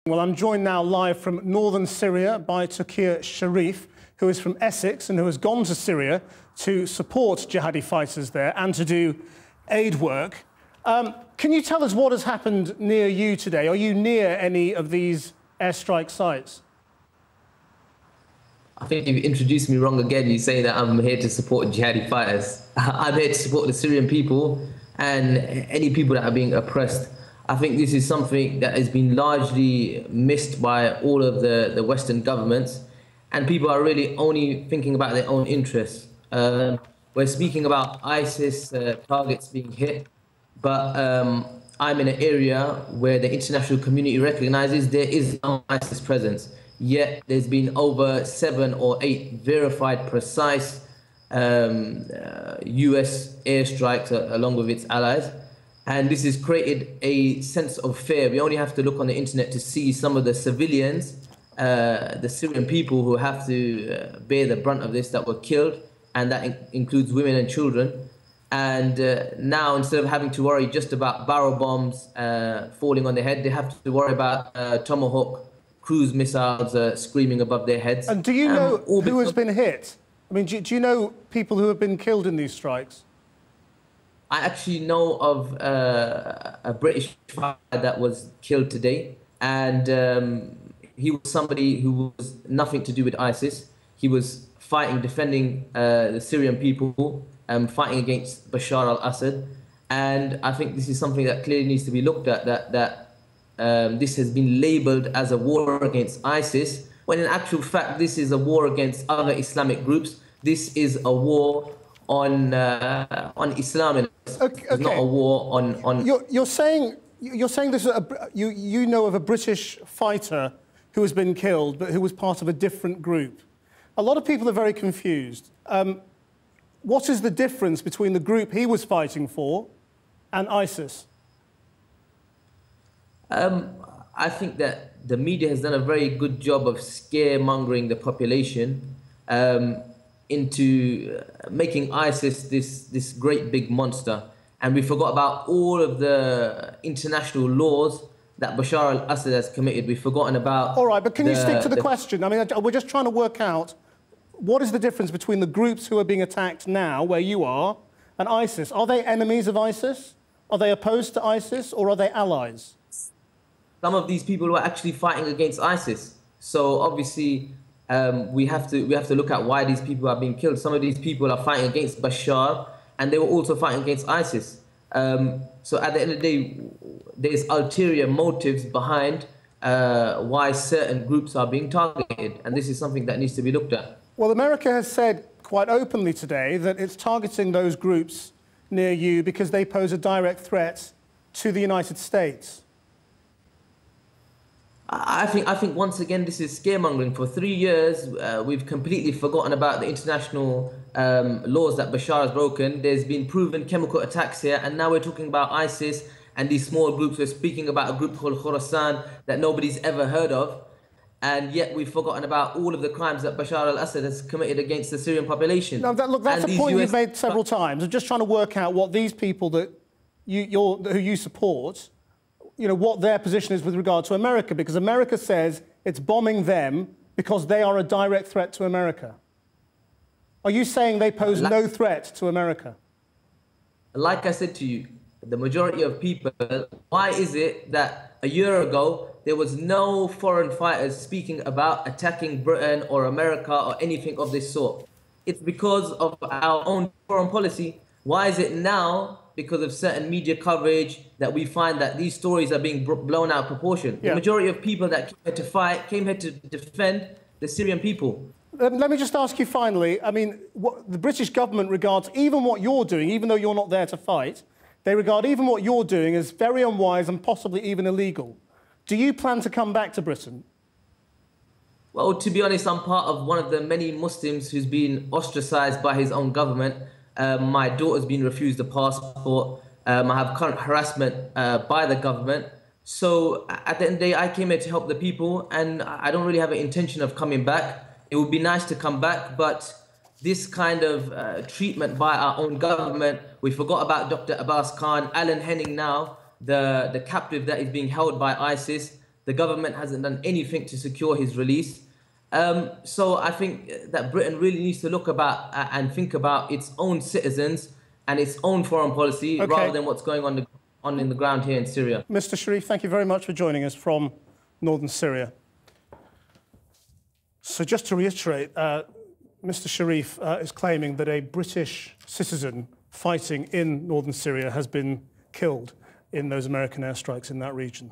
Well, I'm joined now live from northern Syria by Tauqir Sharif, who is from Essex and who has gone to Syria to support jihadi fighters there and to do aid work. Can you tell us what has happened near you today? Are you near any of these airstrike sites? I think you've introduced me wrong again. You say that I'm here to support jihadi fighters. I'm here to support the Syrian people and any people that are being oppressed. I think this is something that has been largely missed by all of the Western governments, and people are really only thinking about their own interests. We're speaking about ISIS targets being hit, but I'm in an area where the international community recognizes there is no ISIS presence. Yet there's been over 7 or 8 verified precise US airstrikes along with its allies. And this has created a sense of fear. We only have to look on the internet to see some of the civilians, the Syrian people who have to bear the brunt of this, that were killed, and that includes women and children. And now, instead of having to worry just about barrel bombs falling on their head, they have to worry about Tomahawk cruise missiles screaming above their heads. And do you know who has been hit? I mean, do you know people who have been killed in these strikes? I actually know of a British fighter that was killed today, and he was somebody who was nothing to do with ISIS. He was fighting, defending the Syrian people, fighting against Bashar al-Assad. And I think this is something that clearly needs to be looked at, that this has been labeled as a war against ISIS, when in actual fact this is a war against other Islamic groups. This is a war on Islam. It's not a war on. You're saying this. You know of a British fighter who has been killed, but who was part of a different group. A lot of people are very confused. What is the difference between the group he was fighting for and ISIS? I think that the media has done a very good job of scaremongering the population into making ISIS this great big monster. And we forgot about all of the international laws that Bashar al-Assad has committed. We've forgotten about... All right, but can you stick to the question? I mean, we're just trying to work out what is the difference between the groups who are being attacked now, where you are, and ISIS. Are they enemies of ISIS? Are they opposed to ISIS, or are they allies? Some of these people were actually fighting against ISIS. So obviously, we have to look at why these people are being killed. Some of these people are fighting against Bashar, and they were also fighting against ISIS. So at the end of the day, there's ulterior motives behind why certain groups are being targeted, and this is something that needs to be looked at. Well, America has said quite openly today that it's targeting those groups near you because they pose a direct threat to the United States. I think once again this is scaremongering. For 3 years, we've completely forgotten about the international laws that Bashar has broken. There's been proven chemical attacks here, and now we're talking about ISIS and these small groups. We're speaking about a group called Khorasan that nobody's ever heard of, and yet we've forgotten about all of the crimes that Bashar al-Assad has committed against the Syrian population. Now, look, that's a point you've made several times. I'm just trying to work out what these people that who you support, you know, what their position is with regard to America, because America says it's bombing them because they are a direct threat to America. Are you saying they pose no threat to America? Like I said to you, the majority of people, why is it that a year ago there was no foreign fighters speaking about attacking Britain or America or anything of this sort? It's because of our own foreign policy. Why is it now, because of certain media coverage, that we find that these stories are being blown out of proportion? Yeah. The majority of people that came here to fight came here to defend the Syrian people. Let me just ask you finally, I mean, the British government regards even what you're doing, even though you're not there to fight, they regard even what you're doing as very unwise and possibly even illegal. Do you plan to come back to Britain? Well, to be honest, I'm part of one of the many Muslims who's been ostracized by his own government. My daughter's been refused a passport. I have current harassment by the government. So at the end of the day, I came here to help the people, and I don't really have an intention of coming back. It would be nice to come back, but this kind of treatment by our own government, we forgot about Dr. Abbas Khan, Alan Henning now, the captive that is being held by ISIS. The government hasn't done anything to secure his release. So I think that Britain really needs to look about and think about its own citizens and its own foreign policy rather than what's going on in the ground here in Syria. Mr. Sharif, thank you very much for joining us from northern Syria. So just to reiterate, Mr. Sharif is claiming that a British citizen fighting in northern Syria has been killed in those American airstrikes in that region.